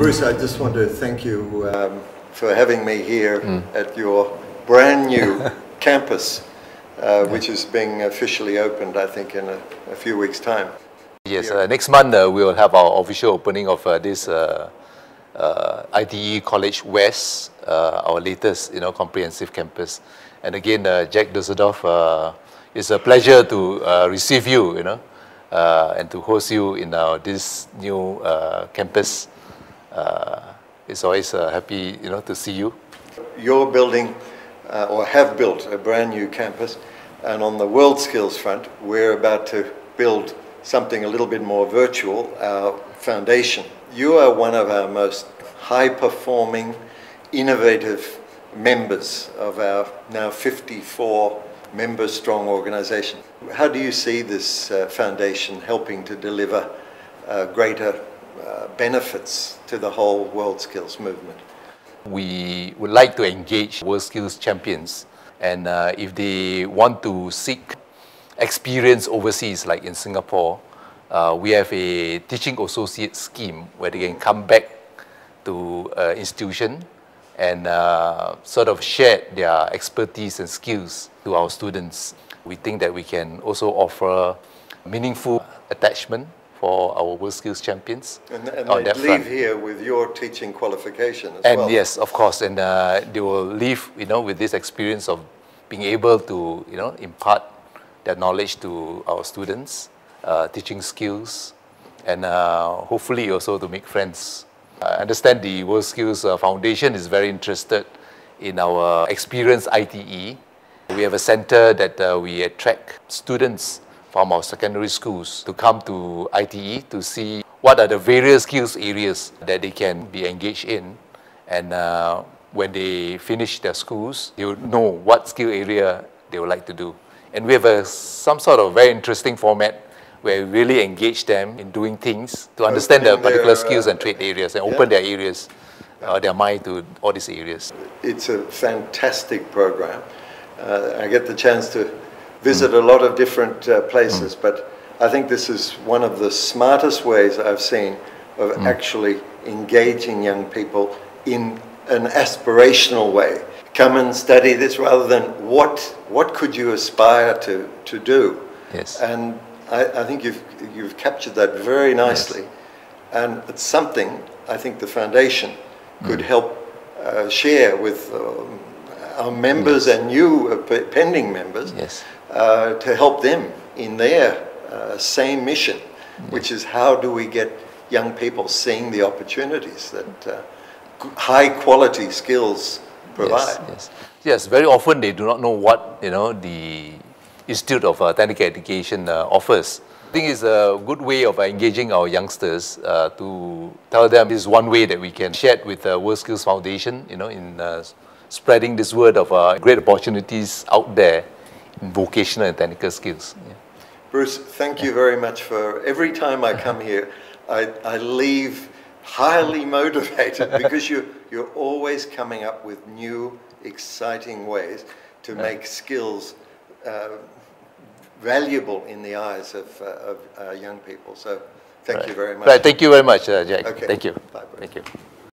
Bruce, I just want to thank you for having me here at your brand new campus, which is being officially opened, I think, in a few weeks' time. Yes, next month we will have our official opening of this ITE College West, our latest, comprehensive campus. And again, Jack Dusseldorf, it's a pleasure to receive you, and to host you in this new campus. It's always happy, to see you. You're building, or have built, a brand new campus, and on the WorldSkills front, we're about to build something a little bit more virtual, our foundation. You are one of our most high-performing, innovative members of our now 54 member-strong organization. How do you see this foundation helping to deliver greater benefits to the whole WorldSkills movement? We would like to engage WorldSkills champions, and if they want to seek experience overseas, like in Singapore, we have a teaching associate scheme where they can come back to an institution and sort of share their expertise and skills to our students. We think that we can also offer meaningful attachment for our WorldSkills champions. And they leave here with your teaching qualification as well. And yes, of course, and they will leave, with this experience of being able to, impart their knowledge to our students, teaching skills, and hopefully also to make friends. I understand the WorldSkills Foundation is very interested in our Experience ITE. We have a center that we attract students from our secondary schools to come to ITE to see what are the various skills areas that they can be engaged in. And when they finish their schools, they will know what skill area they would like to do. And we have some sort of very interesting format where we really engage them in doing things to understand their particular skills and trade areas and open their areas, their mind to all these areas. It's a fantastic program. I get the chance to visit a lot of different places, but I think this is one of the smartest ways I've seen of actually engaging young people in an aspirational way. Come and study this rather than what could you aspire to do? Yes. And I think you've captured that very nicely. Yes. And it's something I think the foundation could help share with our members and new pending members, to help them in their same mission, which is how do we get young people seeing the opportunities that high quality skills provide. Yes, very often they do not know what the Institute of Technical Education offers. I think it's a good way of engaging our youngsters to tell them this is one way that we can share it with the WorldSkills Foundation, in spreading this word of great opportunities out there in vocational and technical skills. Bruce, thank you very much for every time I come here, I leave highly motivated because you're always coming up with new, exciting ways to make skills valuable in the eyes of young people. So thank you very much. Right, thank you very much, Jack. Okay. Thank you. Bye, Bruce. Thank you.